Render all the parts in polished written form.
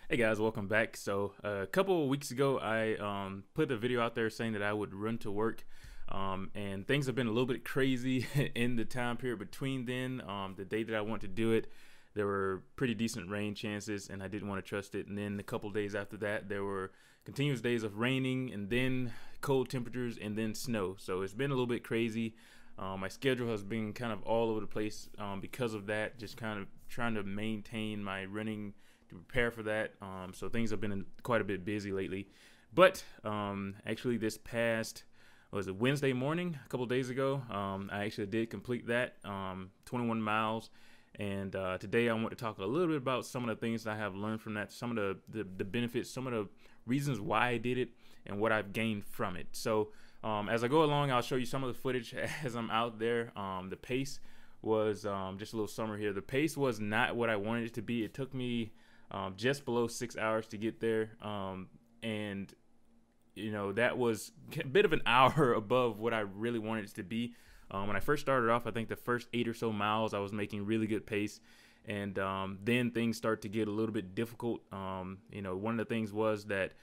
Hey guys, welcome back. So a couple of weeks ago, I put a video out there saying that I would run to work, and things have been a little bit crazy in the time period between then. The day that I want to do it, there were pretty decent rain chances, and I didn't want to trust it. And then a couple days after that, there were continuous days of raining, and then cold temperatures, and then snow. So it's been a little bit crazy. My schedule has been kind of all over the place because of that. Just kind of trying to maintain my running to prepare for that. So things have been quite a bit busy lately. But actually this past, was it Wednesday morning, a couple of days ago, I actually did complete that, 21 miles. And today I want to talk a little bit about some of the things that I have learned from that, some of the benefits, some of the reasons why I did it, and what I've gained from it. So as I go along, I'll show you some of the footage as I'm out there. The pace was just a little summary here. The pace was not what I wanted it to be. It took me just below 6 hours to get there, and you know, that was a bit of an hour above what I really wanted it to be. When I first started off, I think the first 8 or so miles I was making really good pace, and then things start to get a little bit difficult. You know, one of the things was that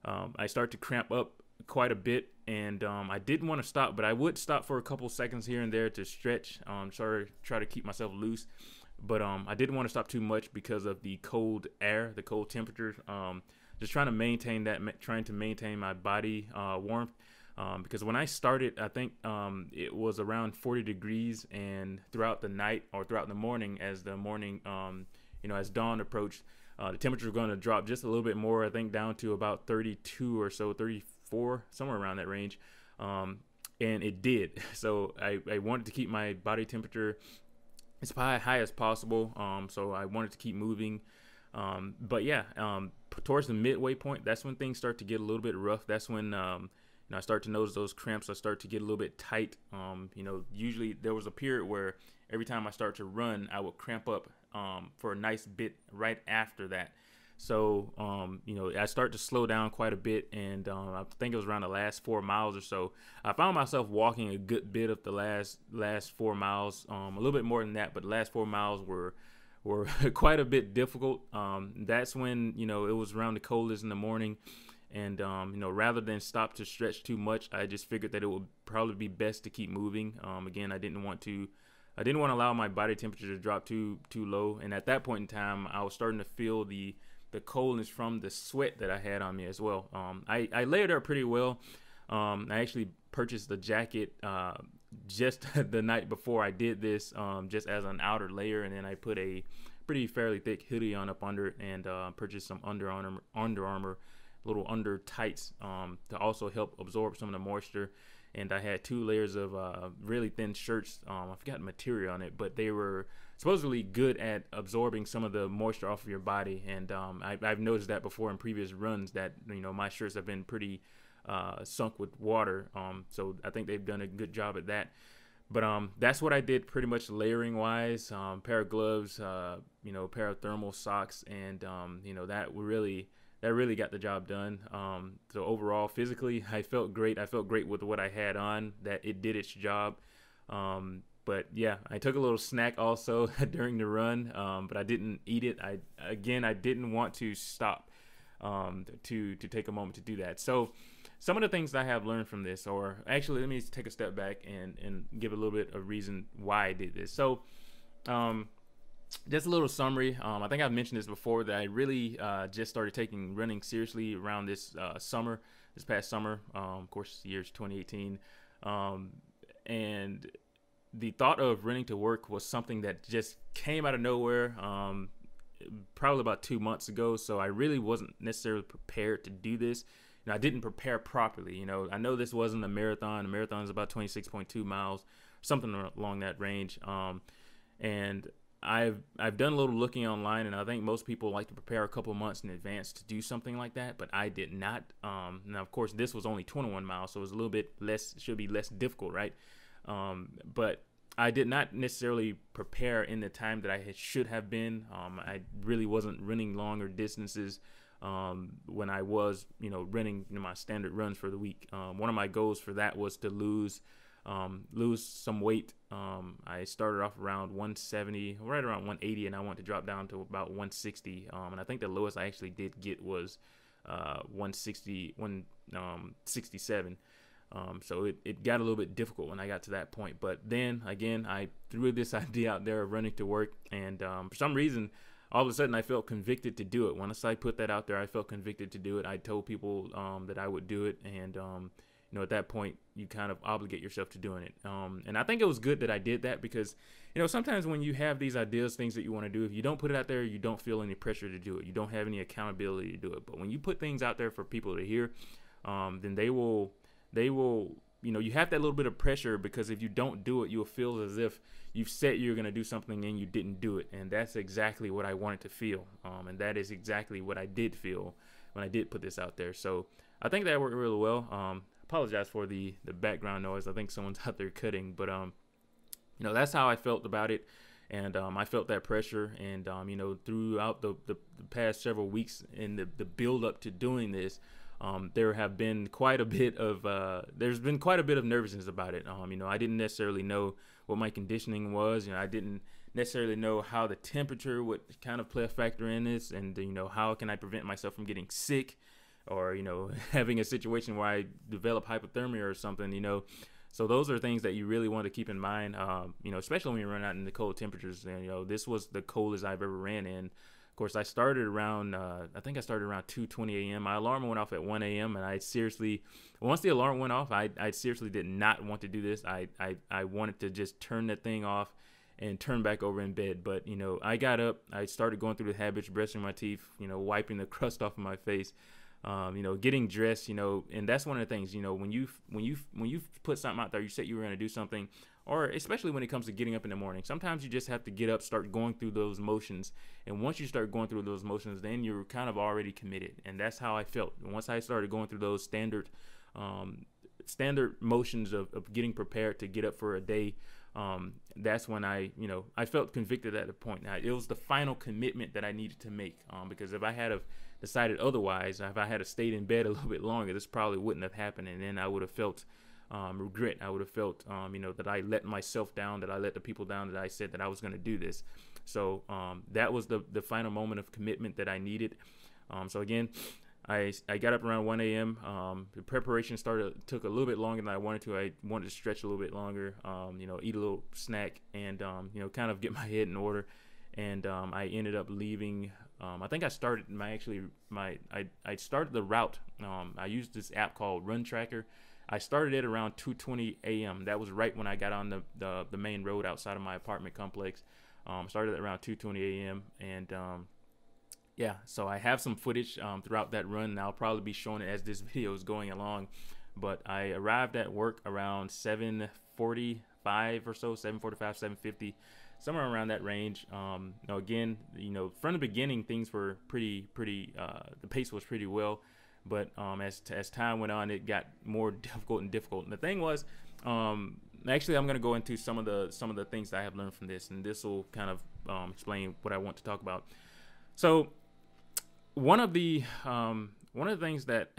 I start to cramp up quite a bit, and I didn't want to stop, but I would stop for a couple seconds here and there to stretch, try to keep myself loose. But I didn't want to stop too much because of the cold air, the cold temperatures. Just trying to maintain that, trying to maintain my body warmth. Because when I started, I think it was around 40 degrees, and throughout the night or throughout the morning, as the morning, as dawn approached, the temperature was going to drop just a little bit more. I think down to about 32 or so, 34, somewhere around that range. And it did. So I wanted to keep my body temperature as high as possible, so I wanted to keep moving. But yeah, towards the midway point, that's when things start to get a little bit rough. That's when I start to notice those cramps. I start to get a little bit tight. Usually there was a period where every time I start to run, I would cramp up for a nice bit right after that. So, I start to slow down quite a bit, and I think it was around the last 4 miles or so. I found myself walking a good bit of the last 4 miles, a little bit more than that, but the last 4 miles were quite a bit difficult. That's when, it was around the coldest in the morning, and rather than stop to stretch too much, I just figured that it would probably be best to keep moving. Again, I didn't want to allow my body temperature to drop too low, and at that point in time, I was starting to feel the coldness from the sweat that I had on me as well. I layered up pretty well. I actually purchased the jacket just the night before I did this, just as an outer layer, and then I put a fairly thick hoodie on up under it, and purchased some Under Armour little under tights to also help absorb some of the moisture. And I had 2 layers of really thin shirts. I forgot the material on it, but they were supposedly good at absorbing some of the moisture off of your body. And I've noticed that before in previous runs that, my shirts have been pretty sunk with water. So I think they've done a good job at that. But that's what I did pretty much layering wise. Pair of gloves, pair of thermal socks, and that really got the job done. So overall, physically, I felt great. I felt great with what I had on, that it did its job. But yeah, I took a little snack also during the run, but I didn't eat it. I didn't want to stop to take a moment to do that. So some of the things that I have learned from this, or actually, let me take a step back and give a little bit of reason why I did this. So just a little summary. I think I've mentioned this before, that I really just started taking running seriously around this past summer. Of course, the year's 2018. And the thought of running to work was something that just came out of nowhere, probably about 2 months ago. So I really wasn't necessarily prepared to do this. I didn't prepare properly. I know this wasn't a marathon. A marathon is about 26.2 miles, something along that range. And I've done a little looking online, and I think most people like to prepare a couple months in advance to do something like that, but I did not. Now, of course, this was only 21 miles, so it was a little bit less, should be less difficult, right? But I did not necessarily prepare in the time that I should have been. I really wasn't running longer distances when I was, running my standard runs for the week. One of my goals for that was to lose lose some weight. I started off around 170, right around 180, and I wanted to drop down to about 160. And I think the lowest I actually did get was 160, 167. So it got a little bit difficult when I got to that point. But then again, I threw this idea out there of running to work, and for some reason, all of a sudden I felt convicted to do it. Once I put that out there, I felt convicted to do it. I told people that I would do it, and at that point, you kind of obligate yourself to doing it. And I think it was good that I did that, because sometimes when you have these ideas, things that you want to do, if you don't put it out there, you don't feel any pressure to do it. You don't have any accountability to do it. But when you put things out there for people to hear, then they will, you have that little bit of pressure, because if you don't do it, you'll feel as if you've said you're going to do something and you didn't do it. And that's exactly what I wanted to feel. And that is exactly what I did feel when I did put this out there. So I think that worked really well. Apologize for the background noise. I think someone's out there cutting, but that's how I felt about it. And I felt that pressure, and throughout the past several weeks in the build up to doing this, there have been quite a bit of nervousness about it. I didn't necessarily know what my conditioning was. I didn't necessarily know how the temperature would kind of play a factor in this, and how can I prevent myself from getting sick, or having a situation where I develop hypothermia or something. So those are things that you really want to keep in mind, especially when you run out in the cold temperatures. And, this was the coldest I've ever ran in. Of course, I started around, I think I started around 2:20 a.m. My alarm went off at 1 a.m. And once the alarm went off, I seriously did not want to do this. I wanted to just turn that thing off and turn back over in bed. But, I got up, I started going through the habits, brushing my teeth, wiping the crust off of my face. Getting dressed, and that's one of the things, when you put something out there, you said you were going to do something, or especially when it comes to getting up in the morning, sometimes you just have to get up, start going through those motions. And once you start going through those motions, then you're kind of already committed. And that's how I felt. Once I started going through those standard motions of getting prepared to get up for a day, that's when I felt convicted at the point. Now, it was the final commitment that I needed to make, because if I had decided otherwise, if I had stayed in bed a little bit longer, this probably wouldn't have happened. And then I would have felt regret. I would have felt, that I let myself down, that I let the people down, that I said that I was going to do this. So that was the final moment of commitment that I needed. So again, I got up around 1 a.m. The preparation took a little bit longer than I wanted to. I wanted to stretch a little bit longer, eat a little snack, and kind of get my head in order. And I ended up leaving. I think I started I started the route. I used this app called Run Tracker. I started it around 2:20 a.m. That was right when I got on the main road outside of my apartment complex. Started at around 2:20 a.m. and yeah, so I have some footage throughout that run, and I'll probably be showing it as this video is going along. But I arrived at work around 7:45 or so, 7:45, 7:50. Somewhere around that range. Again, from the beginning, things were pretty. The pace was pretty well, but as time went on, it got more difficult and difficult. And the thing was, actually, I'm going to go into some of the things that I have learned from this, and this will kind of explain what I want to talk about. So, one of the things that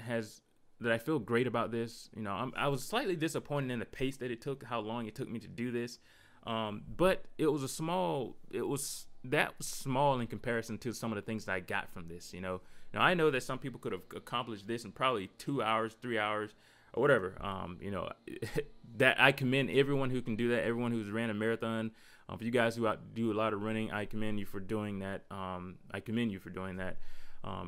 I feel great about this, I was slightly disappointed in the pace that it took, how long it took me to do this. But it was small in comparison to some of the things that I got from this. Now I know that some people could have accomplished this in probably 2 hours, 3 hours, or whatever. That I commend everyone who can do that. Everyone who's ran a marathon. For you guys who do a lot of running, I commend you for doing that.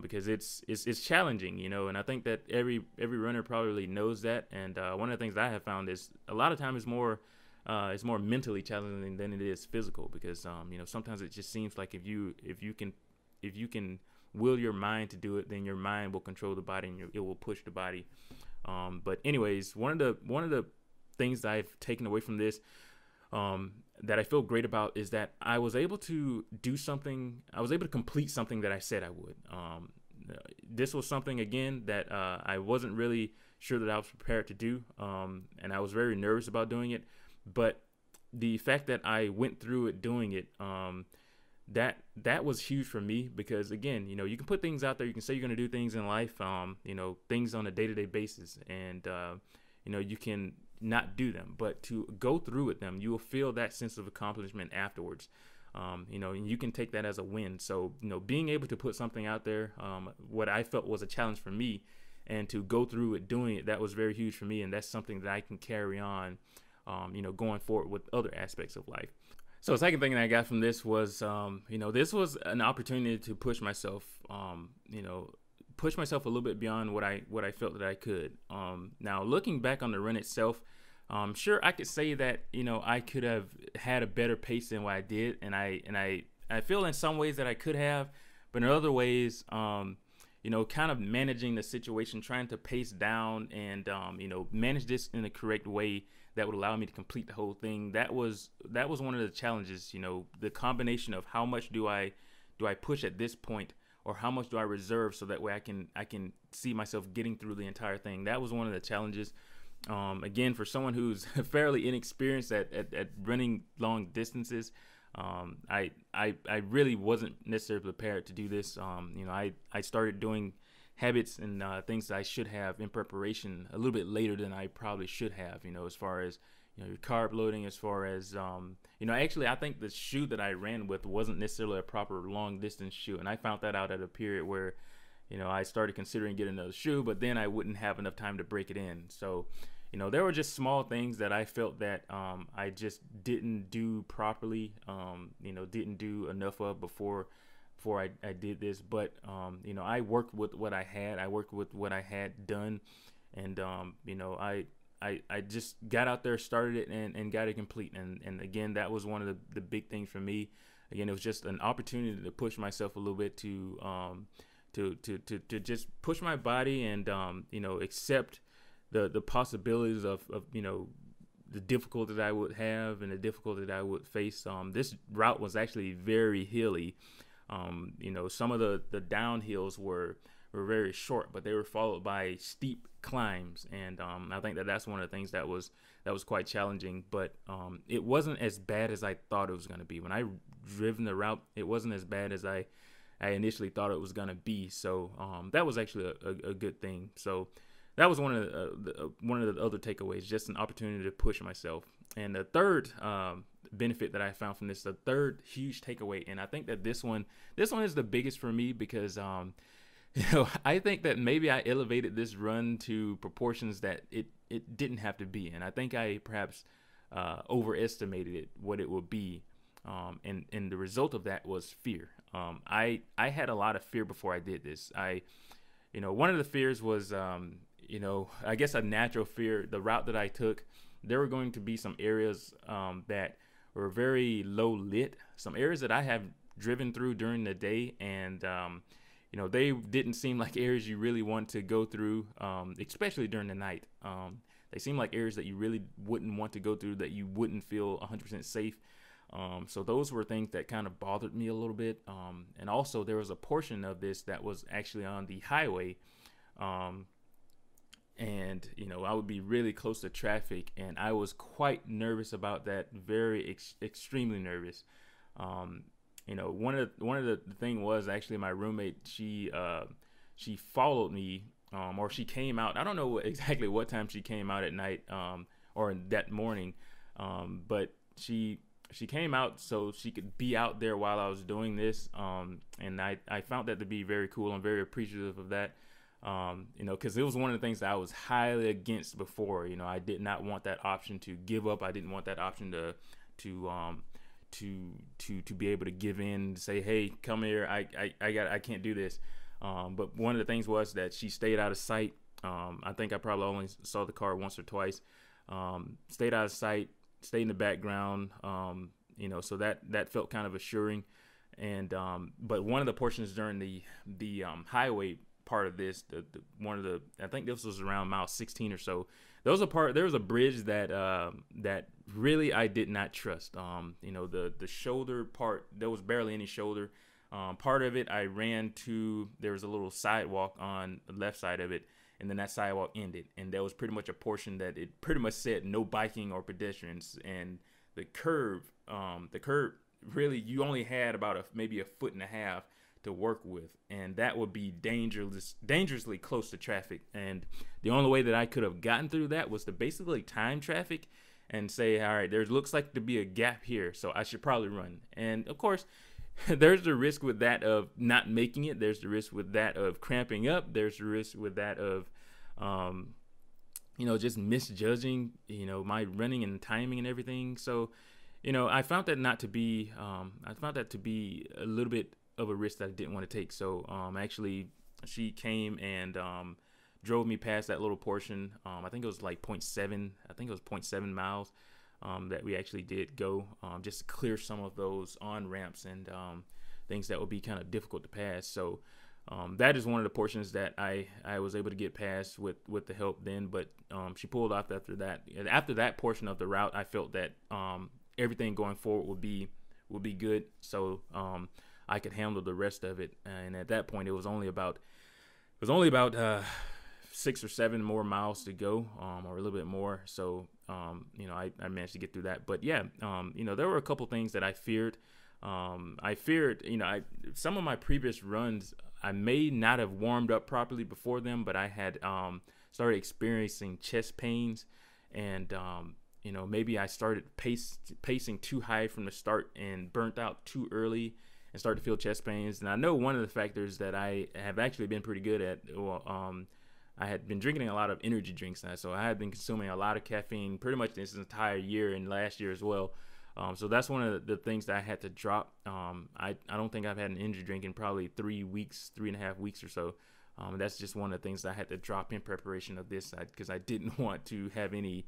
Because it's challenging, and I think that every runner probably knows that. And one of the things that I have found is a lot of times it's more mentally challenging than it is physical, because sometimes it just seems like if you can will your mind to do it, then your mind will control the body, and it will push the body. But anyways, one of the things that I've taken away from this, that I feel great about, is that I was able to do something. I was able to complete something that I said I would. This was something, again, that I wasn't really sure that I was prepared to do, and I was very nervous about doing it. But the fact that I went through it doing it, that was huge for me, because again, you can put things out there, you can say you're going to do things in life, things on a day-to-day basis, and you can not do them, but to go through with them, you will feel that sense of accomplishment afterwards. And you can take that as a win. So, being able to put something out there, what I felt was a challenge for me, and to go through it, doing it, that was very huge for me. And that's something that I can carry on, going forward with other aspects of life. So the second thing that I got from this was, this was an opportunity to push myself, push myself a little bit beyond what I felt that I could. Now looking back on the run itself, sure, I could say that, I could have had a better pace than what I did. And I feel in some ways that I could have, but in other ways, kind of managing the situation, trying to pace down and, manage this in the correct way that would allow me to complete the whole thing. That was one of the challenges, the combination of how much do I push at this point, or how much do I reserve so that way I can see myself getting through the entire thing. That was one of the challenges. Again, for someone who's fairly inexperienced at running long distances, I really wasn't necessarily prepared to do this. I started doing habits and things that I should have in preparation a little bit later than I probably should have, as far as, your carb loading, as far as, actually, I think the shoe that I ran with wasn't necessarily a proper long distance shoe. And I found that out at a period where, I started considering getting another shoe, but then I wouldn't have enough time to break it in. So, there were just small things that I felt that I just didn't do properly, didn't do enough of before I did this. But, I worked with what I had. I worked with what I had done. And, I just got out there, started it, and got it complete. And again, that was one of the big things for me. Again, it was just an opportunity to push myself a little bit, to just push my body and, accept the possibilities of the difficulty that I would have and the difficulty that I would face. This route was actually very hilly. Some of the downhills were very short, but they were followed by steep climbs. And I think that's one of the things that was quite challenging. But it wasn't as bad as I thought it was going to be. When I driven the route, it wasn't as bad as I initially thought it was going to be. So that was actually a good thing. So that was one of the other takeaways, just an opportunity to push myself. And the third benefit that I found from this, the third huge takeaway, and I think that this one is the biggest for me, because I think that maybe I elevated this run to proportions that it didn't have to be, and I think I perhaps overestimated it, what it would be, and the result of that was fear. I had a lot of fear before I did this. One of the fears was, I guess a natural fear. The route that I took, there were going to be some areas that were very low lit, some areas that I have driven through during the day, and they didn't seem like areas you really want to go through, especially during the night. They seem like areas that you really wouldn't want to go through, that you wouldn't feel 100% safe. So those were things that kind of bothered me a little bit. And also there was a portion of this that was actually on the highway. And, I would be really close to traffic, and I was quite nervous about that, very extremely nervous. One of the thing was actually my roommate, she followed me, or she came out. I don't know exactly what time she came out at night, or that morning. But she came out so she could be out there while I was doing this. And I found that to be very cool. I'm very appreciative of that. Because it was one of the things that I was highly against before. I did not want that option to give up. I didn't want that option to be able to give in, say, hey, come here, I can't do this. But one of the things was that she stayed out of sight. I think I probably only saw the car once or twice. Stayed out of sight, stayed in the background. So that felt kind of assuring. And but one of the portions during the highway part of this, I think this was around mile 16 or so. There was a bridge that really I did not trust. The shoulder part, there was barely any shoulder. Part of it I ran to, there was a little sidewalk on the left side of it, and then that sidewalk ended, and there was pretty much a portion that it pretty much said no biking or pedestrians. And the curve really, you only had about maybe a foot and a half to work with, and that would be dangerously close to traffic. And the only way that I could have gotten through that was to basically time traffic and say, all right, there looks like to be a gap here, so I should probably run. And of course, there's the risk with that of not making it. There's the risk with that of cramping up. There's the risk with that of, just misjudging, my running and timing and everything. So, I found that to be a little bit of a risk that I didn't want to take. So, actually, she came and drove me past that little portion. I think it was like 0.7. I think it was 0.7 miles. That we actually did go just to clear some of those on ramps and things that would be kind of difficult to pass. So that is one of the portions that I was able to get past with the help then. But she pulled off after that. And after that portion of the route, I felt that everything going forward would be good. So I could handle the rest of it. And at that point, it was only about 6 or 7 more miles to go, or a little bit more. So, I managed to get through that. But yeah, there were a couple things that I feared. Some of my previous runs, I may not have warmed up properly before them, but I had started experiencing chest pains, and maybe I started pacing too high from the start and burnt out too early and started to feel chest pains. And I know one of the factors that I have actually been pretty good at, I had been drinking a lot of energy drinks now, so I had been consuming a lot of caffeine pretty much this entire year and last year as well. So that's one of the things that I had to drop. I don't think I've had an energy drink in probably 3.5 weeks or so. That's just one of the things that I had to drop in preparation of this, because I didn't want to have any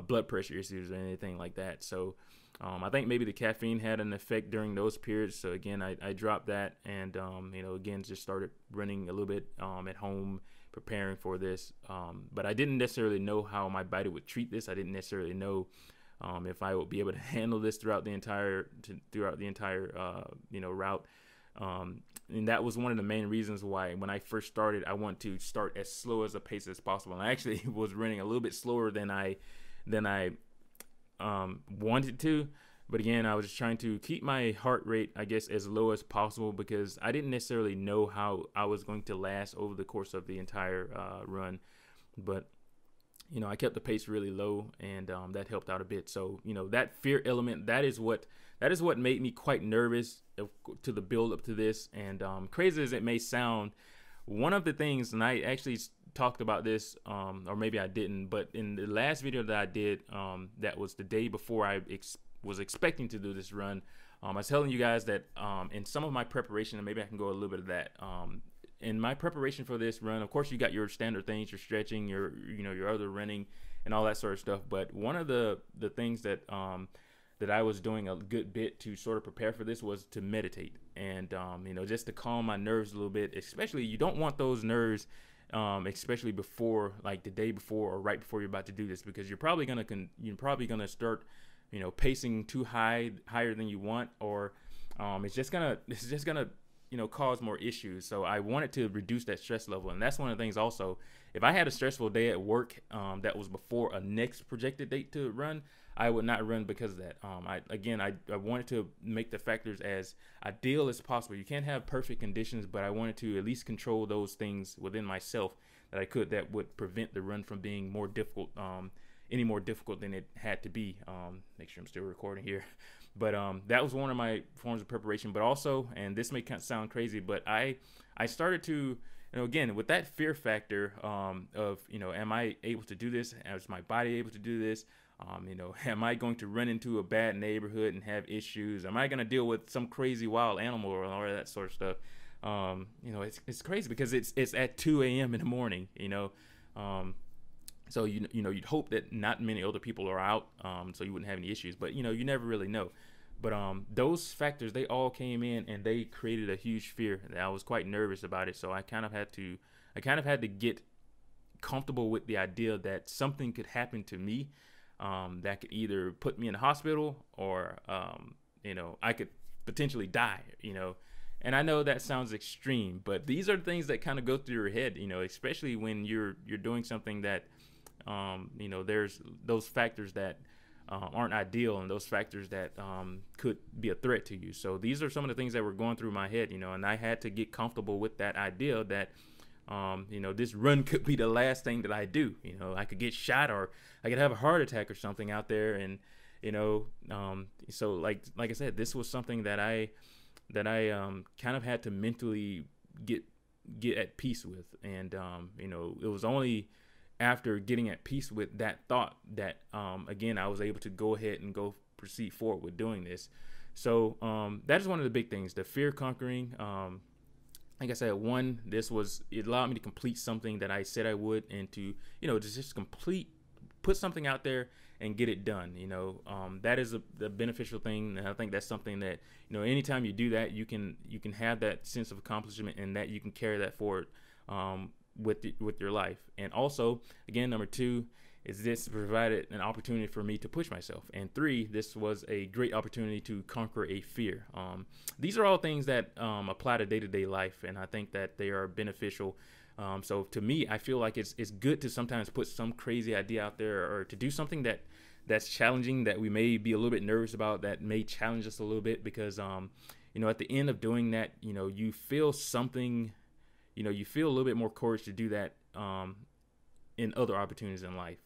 blood pressure issues or anything like that. So I think maybe the caffeine had an effect during those periods. So again, I dropped that, and again, just started running a little bit at home, preparing for this. But I didn't necessarily know how my body would treat this. I didn't necessarily know if I would be able to handle this throughout the entire route. And that was one of the main reasons why when I first started, I wanted to start as slow as a pace as possible. And I actually was running a little bit slower than I wanted to. But again, I was just trying to keep my heart rate, I guess, as low as possible, because I didn't necessarily know how I was going to last over the course of the entire run. But, I kept the pace really low, and that helped out a bit. So, that fear element, that is what made me quite nervous to the build up to this. And crazy as it may sound, one of the things, and I actually talked about this, or maybe I didn't, but in the last video that I did, that was the day before I was expecting to do this run, I was telling you guys that in some of my preparation, and maybe I can go a little bit of that, in my preparation for this run, of course, you got your standard things, your stretching, your other running and all that sort of stuff. But one of the things that I was doing a good bit to sort of prepare for this was to meditate, and just to calm my nerves a little bit. Especially, you don't want those nerves, especially before, like the day before or right before you're about to do this, because you're probably gonna start pacing too higher than you want, or it's just gonna cause more issues. So I wanted to reduce that stress level, and that's one of the things. Also, if I had a stressful day at work that was before a next projected date to run, I would not run because of that. I wanted to make the factors as ideal as possible. You can't have perfect conditions, but I wanted to at least control those things within myself that would prevent the run from being more difficult, any more difficult than it had to be. Make sure I'm still recording here. But that was one of my forms of preparation. But also, and this may kind of sound crazy, but I started to, again, with that fear factor of, am I able to do this? Is my body able to do this? Am I going to run into a bad neighborhood and have issues? Am I going to deal with some crazy wild animal or all that sort of stuff? It's crazy because it's at 2 a.m. in the morning, so you'd hope that not many other people are out, so you wouldn't have any issues. But you never really know. But those factors, they all came in, and they created a huge fear. I was quite nervous about it, so I kind of had to get comfortable with the idea that something could happen to me, that could either put me in the hospital or I could potentially die. And I know that sounds extreme, but these are things that kind of go through your head, especially when you're doing something that there's those factors that aren't ideal, and those factors that could be a threat to you. So these are some of the things that were going through my head, and I had to get comfortable with that idea that this run could be the last thing that I do. I could get shot, or I could have a heart attack or something out there. And, so like I said, this was something that I kind of had to mentally get at peace with. And, it was only after getting at peace with that thought that, again, I was able to go ahead and proceed forward with doing this. So, that is one of the big things, the fear conquering. Like I said, it allowed me to complete something that I said I would, and to, just put something out there and get it done. That is the beneficial thing. And I think that's something that, anytime you do that, you can have that sense of accomplishment, and that you can carry that forward, with your life. And also, again, number 2 is this provided an opportunity for me to push myself. And 3, this was a great opportunity to conquer a fear. These are all things that apply to day-to-day life, and I think that they are beneficial. So to me, I feel like it's good to sometimes put some crazy idea out there, or to do something that's challenging, that we may be a little bit nervous about, that may challenge us a little bit, because at the end of doing that, you feel something, you feel a little bit more courage to do that in other opportunities in life.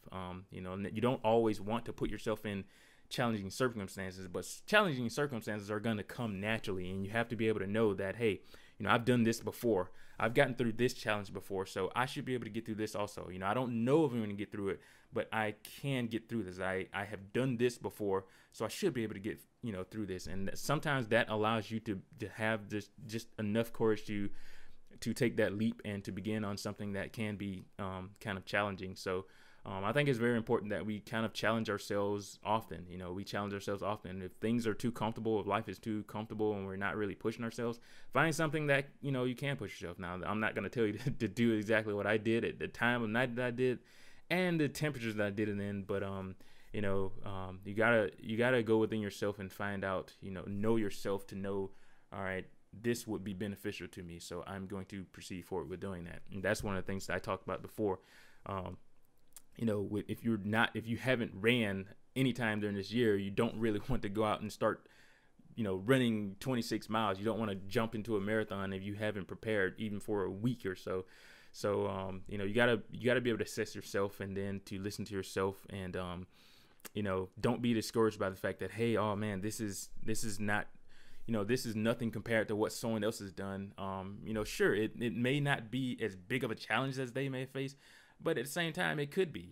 You don't always want to put yourself in challenging circumstances, but challenging circumstances are going to come naturally, and you have to be able to know that, hey, I've done this before. I've gotten through this challenge before, so I should be able to get through this also. I don't know if I'm going to get through it, but I can get through this. I have done this before, so I should be able to get through this. And sometimes that allows you to have just enough courage to take that leap and to begin on something that can be kind of challenging. So I think it's very important that we kind of challenge ourselves often. We challenge ourselves often. If things are too comfortable, if life is too comfortable and we're not really pushing ourselves, find something that, you can push yourself. Now, I'm not going to tell you to do exactly what I did at the time of night that I did and the temperatures that I did it in. But, you gotta go within yourself and find out, know yourself, to know, all right, this would be beneficial to me, so I'm going to proceed forward with doing that. And that's one of the things that I talked about before. If you haven't ran anytime during this year, you don't really want to go out and start, running 26 miles. You don't want to jump into a marathon if you haven't prepared even for a week or so. So, you gotta be able to assess yourself, and then to listen to yourself, and, don't be discouraged by the fact that, hey, oh man, this is not, this is nothing compared to what someone else has done. Sure, it may not be as big of a challenge as they may face, but at the same time, it could be.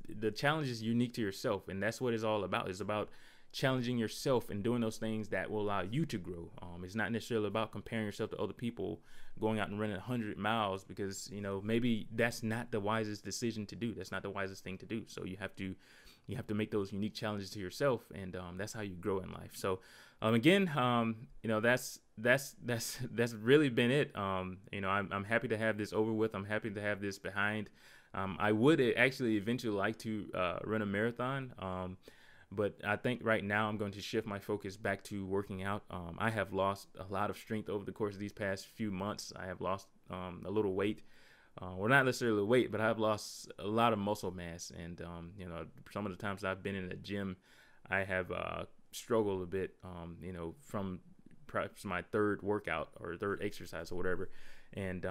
The challenge is unique to yourself, and that's what it's all about. It's about challenging yourself and doing those things that will allow you to grow. It's not necessarily about comparing yourself to other people, going out and running 100 miles, because, maybe that's not the wisest decision to do. That's not the wisest thing to do. So you have to make those unique challenges to yourself, and that's how you grow in life. So again, that's really been it. I'm happy to have this over with. I'm happy to have this behind. I would actually eventually like to run a marathon, but I think right now I'm going to shift my focus back to working out. I have lost a lot of strength over the course of these past few months. I have lost a little weight. Well, not necessarily weight, but I've lost a lot of muscle mass. And, some of the times I've been in the gym, I have struggled a bit, from perhaps my third workout or third exercise or whatever. And,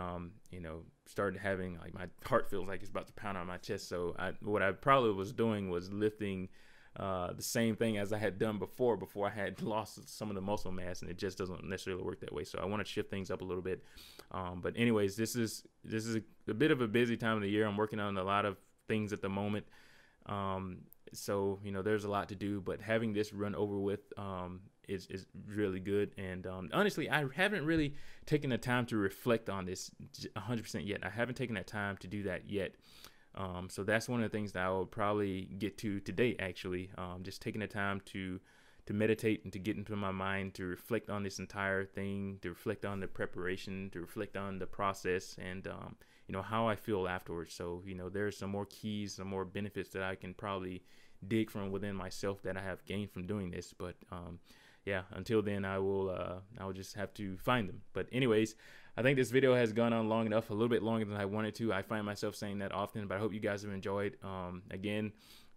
started having, like, my heart feels like it's about to pound on my chest. So what I probably was doing was lifting the same thing as I had done before I had lost some of the muscle mass, and it just doesn't necessarily work that way. So I want to shift things up a little bit. But anyways, this is a bit of a busy time of the year. I'm working on a lot of things at the moment. So, there's a lot to do, but having this run over with is really good. And honestly, I haven't really taken the time to reflect on this 100% yet. I haven't taken that time to do that yet. So that's one of the things that I will probably get to today, actually. Just taking the time to meditate and to get into my mind, to reflect on this entire thing, to reflect on the preparation, to reflect on the process, and how I feel afterwards. So there's some more keys, some more benefits that I can probably dig from within myself that I have gained from doing this. But yeah, until then, I will just have to find them. But anyways, I think this video has gone on long enough, a little bit longer than I wanted to. I find myself saying that often, but I hope you guys have enjoyed. Again,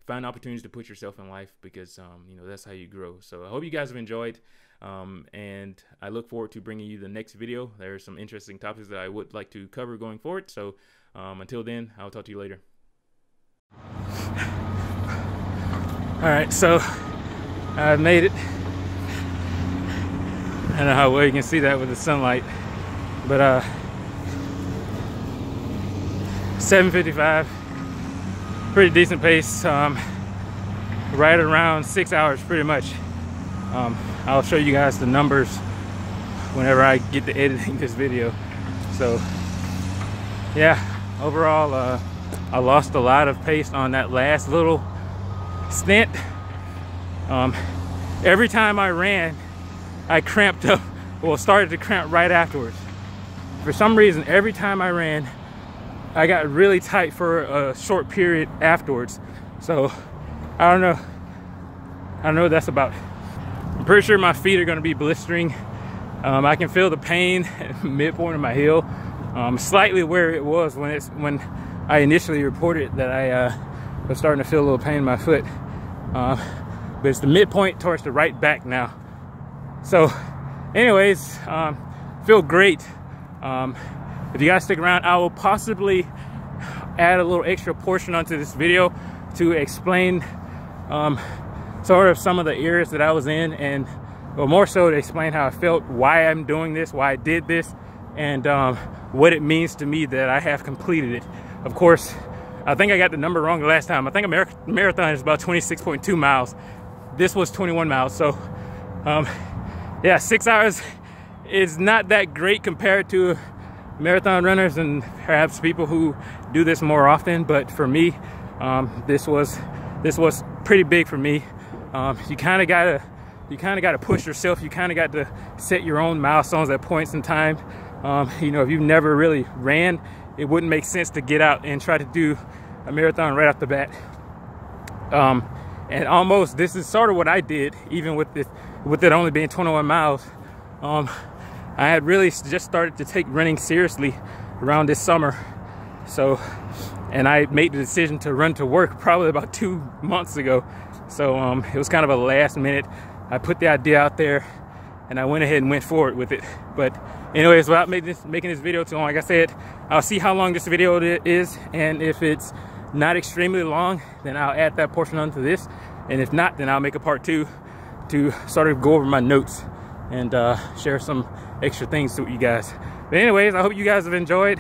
find opportunities to put yourself in life, because you know, that's how you grow. So I hope you guys have enjoyed, and I look forward to bringing you the next video. There are some interesting topics that I would like to cover going forward. So until then, I'll talk to you later. All right, so I made it. I don't know how well you can see that with the sunlight, but 7:55, pretty decent pace, right around 6 hours pretty much. I'll show you guys the numbers whenever I get to editing this video. So yeah, overall I lost a lot of pace on that last little stint. Every time I ran, I cramped up, well, started to cramp right afterwards. For some reason, every time I ran, I got really tight for a short period afterwards. So I don't know what that's about. I'm pretty sure my feet are gonna be blistering. I can feel the pain at the midpoint of my heel, slightly where it was when I initially reported that I was starting to feel a little pain in my foot. But it's the midpoint towards the right back now. So anyways, feel great. If you guys stick around, I will possibly add a little extra portion onto this video to explain sort of some of the areas that I was in, and or more so to explain how I felt, why I'm doing this, why I did this, and what it means to me that I have completed it. Of course, I think I got the number wrong the last time. I think a marathon is about 26.2 miles. This was 21 miles. So yeah, 6 hours is not that great compared to marathon runners and perhaps people who do this more often, but for me, this was pretty big for me. You kind of gotta push yourself. You kind of got to set your own milestones at points in time. You know, if you've never really ran, it wouldn't make sense to get out and try to do a marathon right off the bat. And almost, this is sort of what I did, even with it only being 21 miles. I had really just started to take running seriously around this summer. So, and I made the decision to run to work probably about 2 months ago. So it was kind of a last minute. I put the idea out there and I went ahead and went forward with it. But anyways, without making this video too long, like I said, I'll see how long this video is, and if it's not extremely long, then I'll add that portion onto this, and if not, then I'll make a part 2 to sort of go over my notes and share some extra things with you guys. But anyways, I hope you guys have enjoyed.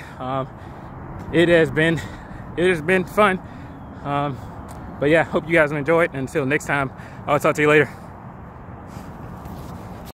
It has been fun. But yeah, hope you guys have enjoyed. Until next time, I'll talk to you later.